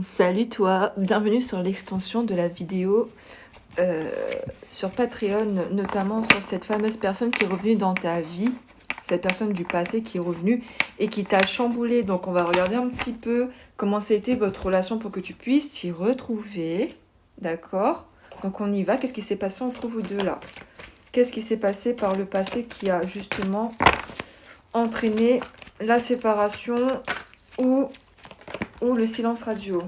Salut toi, bienvenue sur l'extension de la vidéo sur Patreon, notamment sur cette fameuse personne qui est revenue dans ta vie, cette personne du passé qui est revenue et qui t'a chamboulé. Donc on va regarder un petit peu comment c'était votre relation pour que tu puisses t'y retrouver, d'accord? Donc on y va, qu'est-ce qui s'est passé entre vous deux là? Qu'est-ce qui s'est passé par le passé qui a justement entraîné la séparation ou le silence radio?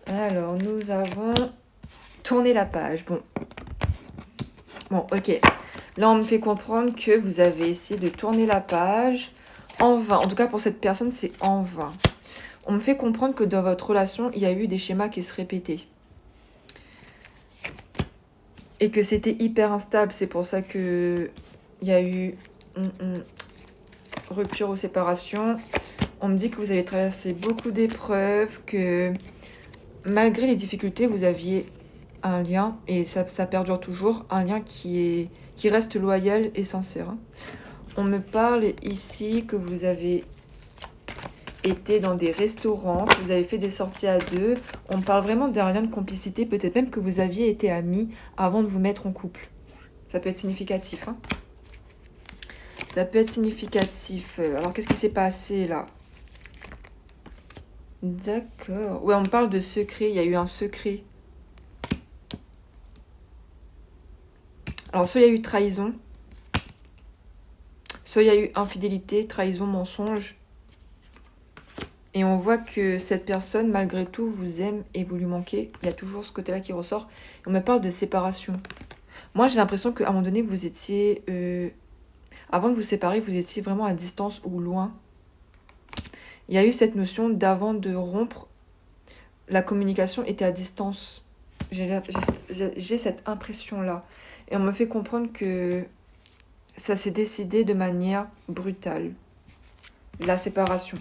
Alors, nous avons tourné la page. Bon, ok. Là, on me fait comprendre que vous avez essayé de tourner la page en vain. En tout cas, pour cette personne, c'est en vain. On me fait comprendre que dans votre relation, il y a eu des schémas qui se répétaient. Et que c'était hyper instable. C'est pour ça que il y a eu rupture ou séparation. On me dit que vous avez traversé beaucoup d'épreuves, que malgré les difficultés, vous aviez un lien, et ça perdure toujours, un lien qui reste loyal et sincère. On me parle ici que vous avez été dans des restaurants, que vous avez fait des sorties à deux. On me parle vraiment d'un lien de complicité, peut-être même que vous aviez été amis avant de vous mettre en couple. Ça peut être significatif. Ça peut être significatif. Alors, qu'est-ce qui s'est passé là? D'accord. Ouais, on me parle de secret. Il y a eu un secret. Alors, soit il y a eu trahison, soit il y a eu infidélité, trahison, mensonge. Et on voit que cette personne, malgré tout, vous aime et vous lui manquez. Il y a toujours ce côté-là qui ressort. Et on me parle de séparation. Moi, j'ai l'impression qu'à un moment donné, vous étiez... avant de vous séparer, vous étiez vraiment à distance ou loin. Il y a eu cette notion d'avant de rompre, la communication était à distance. J'ai cette impression-là. Et on me fait comprendre que ça s'est décidé de manière brutale. La séparation.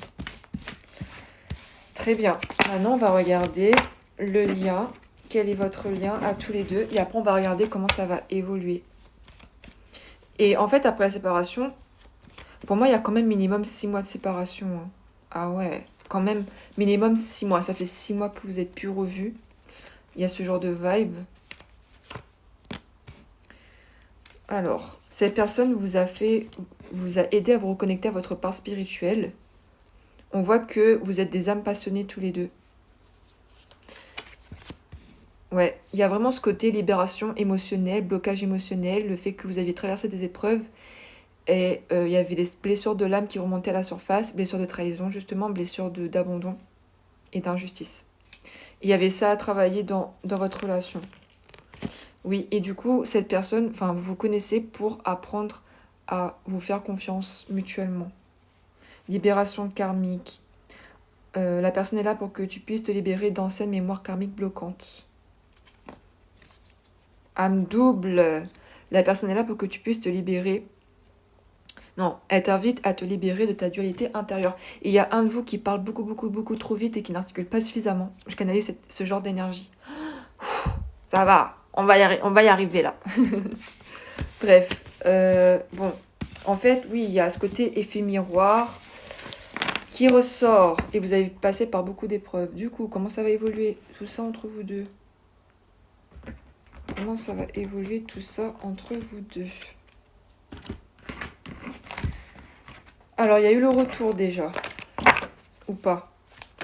Très bien. Maintenant, on va regarder le lien. Quel est votre lien à tous les deux? Et après, on va regarder comment ça va évoluer. Et en fait, après la séparation, pour moi, il y a quand même minimum 6 mois de séparation. Ah ouais, quand même minimum 6 mois. Ça fait 6 mois que vous n'êtes plus revus. Il y a ce genre de vibe. Alors, cette personne vous a aidé à vous reconnecter à votre part spirituelle. On voit que vous êtes des âmes passionnées tous les deux. Ouais, il y a vraiment ce côté libération émotionnelle, blocage émotionnel, le fait que vous aviez traversé des épreuves et il y avait des blessures de l'âme qui remontaient à la surface, blessures de trahison justement, blessures d'abandon et d'injustice. Il y avait ça à travailler dans votre relation. Oui, et du coup, cette personne, vous vous connaissez pour apprendre à vous faire confiance mutuellement. Libération karmique. La personne est là pour que tu puisses te libérer d'anciennes mémoires karmiques bloquantes. Âme double. La personne est là pour que tu puisses te libérer. Non, elle t'invite à te libérer de ta dualité intérieure. Et il y a un de vous qui parle beaucoup trop vite et qui n'articule pas suffisamment. Je canalise ce genre d'énergie. Ça va, on va y arriver là. Bref, bon. En fait, oui, il y a ce côté effet miroir qui ressort. Et vous avez passé par beaucoup d'épreuves. Du coup, comment ça va évoluer tout ça entre vous deux? Comment ça va évoluer tout ça entre vous deux? Alors, il y a eu le retour déjà. Ou pas?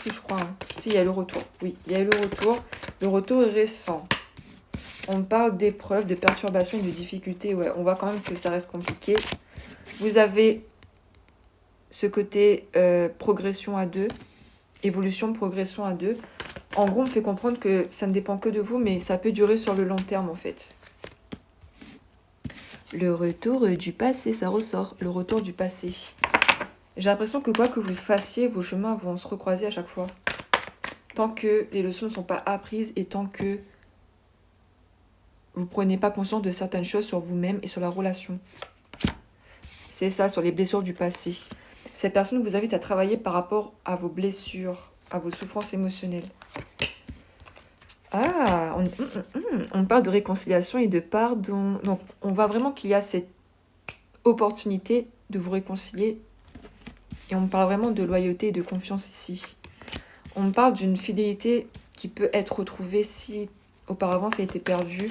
Si, je crois. Si, il y a le retour. Oui, il y a eu le retour. Le retour est récent. On parle d'épreuves, de perturbations, de difficultés. Ouais, on voit quand même que ça reste compliqué. Vous avez ce côté progression à deux. Évolution, progression à deux. En gros, on me fait comprendre que ça ne dépend que de vous, mais ça peut durer sur le long terme, en fait. Le retour du passé, ça ressort. Le retour du passé. J'ai l'impression que quoi que vous fassiez, vos chemins vont se recroiser à chaque fois. Tant que les leçons ne sont pas apprises et tant que vous ne prenez pas conscience de certaines choses sur vous-même et sur la relation. C'est ça, sur les blessures du passé. Cette personne vous invite à travailler par rapport à vos blessures, à vos souffrances émotionnelles. Ah, on parle de réconciliation et de pardon. Donc, on voit vraiment qu'il y a cette opportunité de vous réconcilier Et on me parle vraiment de loyauté et de confiance ici. On me parle d'une fidélité qui peut être retrouvée si auparavant ça a été perdu.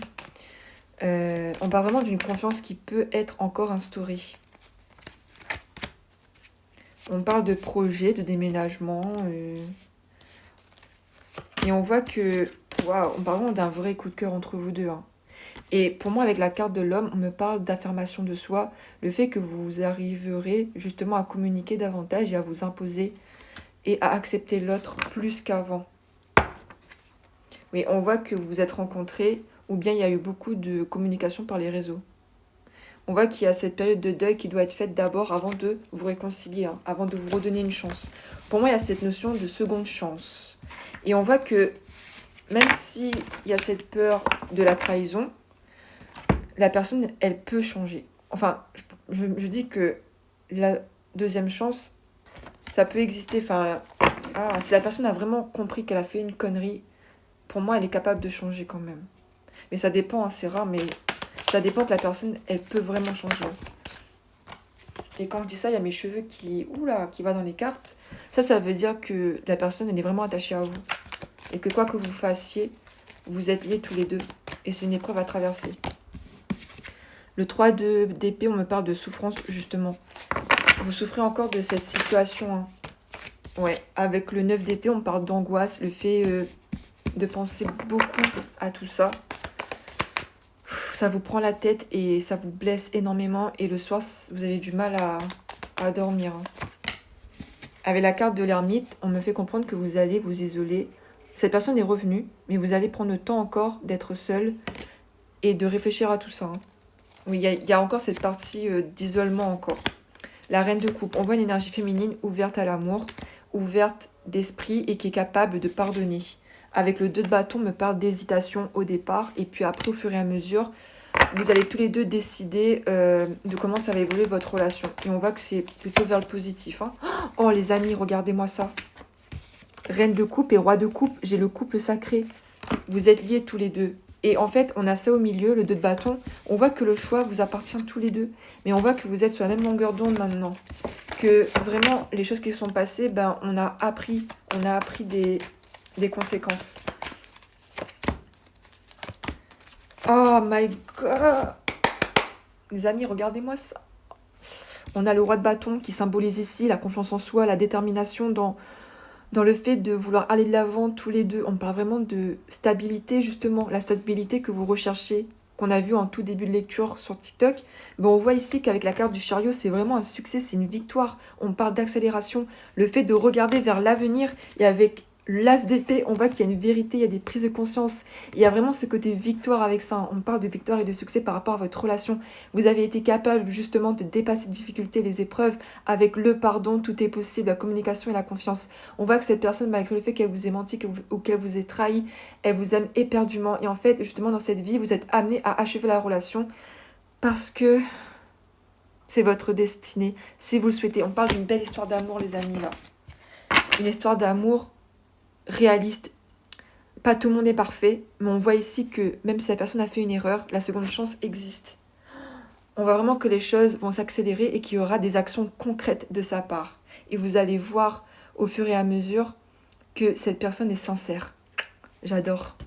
On parle vraiment d'une confiance qui peut être encore instaurée. On parle de projet, de déménagement. Et on voit que... Waouh, on parle vraiment d'un vrai coup de cœur entre vous deux. Hein. Et pour moi, avec la carte de l'homme, on me parle d'affirmation de soi. Le fait que vous arriverez justement à communiquer davantage et à vous imposer et à accepter l'autre plus qu'avant. Oui, on voit que vous vous êtes rencontrés ou bien il y a eu beaucoup de communication par les réseaux. On voit qu'il y a cette période de deuil qui doit être faite d'abord avant de vous réconcilier, hein, avant de vous redonner une chance. Pour moi, il y a cette notion de seconde chance. Et on voit que même s'il y a cette peur de la trahison, la personne, elle peut changer. Enfin, je dis que la deuxième chance, ça peut exister. Enfin, si la personne a vraiment compris qu'elle a fait une connerie, pour moi, elle est capable de changer quand même. Mais ça dépend, hein, c'est rare, mais ça dépend que la personne, elle peut vraiment changer. Et quand je dis ça, il y a mes cheveux qui va dans les cartes. Ça veut dire que la personne, elle est vraiment attachée à vous. Et que quoi que vous fassiez, vous êtes liés tous les deux. Et c'est une épreuve à traverser. Le 3 d'épée, on me parle de souffrance, justement. Vous souffrez encore de cette situation. Hein. Ouais, avec le 9 d'épée, on me parle d'angoisse, le fait de penser beaucoup à tout ça. Ça vous prend la tête et ça vous blesse énormément. Et le soir, vous avez du mal à dormir. Hein. Avec la carte de l'ermite, on me fait comprendre que vous allez vous isoler. Cette personne est revenue, mais vous allez prendre le temps encore d'être seul et de réfléchir à tout ça. Hein. Oui, il y a encore cette partie d'isolement encore. La reine de coupe, on voit une énergie féminine ouverte à l'amour, ouverte d'esprit et qui est capable de pardonner. Avec le 2 de bâton, on me parle d'hésitation au départ. Et puis après, au fur et à mesure, vous allez tous les deux décider de comment ça va évoluer votre relation. Et on voit que c'est plutôt vers le positif. Hein. Oh les amis, regardez-moi ça. Reine de coupe et roi de coupe, j'ai le couple sacré. Vous êtes liés tous les deux. Et en fait, on a ça au milieu, le 2 de bâton. On voit que le choix vous appartient tous les deux. Mais on voit que vous êtes sur la même longueur d'onde maintenant. Que vraiment, les choses qui se sont passées, ben, on a appris des conséquences. Oh my god! Les amis, regardez-moi ça. On a le roi de bâton qui symbolise ici la confiance en soi, la détermination dans le fait de vouloir aller de l'avant tous les deux. On parle vraiment de stabilité, justement, la stabilité que vous recherchez, qu'on a vu en tout début de lecture sur TikTok. Ben, on voit ici qu'avec la carte du chariot, c'est vraiment un succès, c'est une victoire. On parle d'accélération, le fait de regarder vers l'avenir et avec l'as d'épée, on voit qu'il y a une vérité, il y a des prises de conscience. Il y a vraiment ce côté victoire avec ça. On parle de victoire et de succès par rapport à votre relation. Vous avez été capable justement de dépasser les difficultés, les épreuves. Avec le pardon, tout est possible, la communication et la confiance. On voit que cette personne, malgré le fait qu'elle vous ait menti ou qu'elle vous ait trahi, elle vous aime éperdument. Et en fait, justement, dans cette vie, vous êtes amené à achever la relation parce que c'est votre destinée, si vous le souhaitez. On parle d'une belle histoire d'amour, les amis, là. Une histoire d'amour réaliste. Pas tout le monde est parfait, mais on voit ici que même si la personne a fait une erreur, la seconde chance existe. On voit vraiment que les choses vont s'accélérer et qu'il y aura des actions concrètes de sa part. Et vous allez voir au fur et à mesure que cette personne est sincère. J'adore.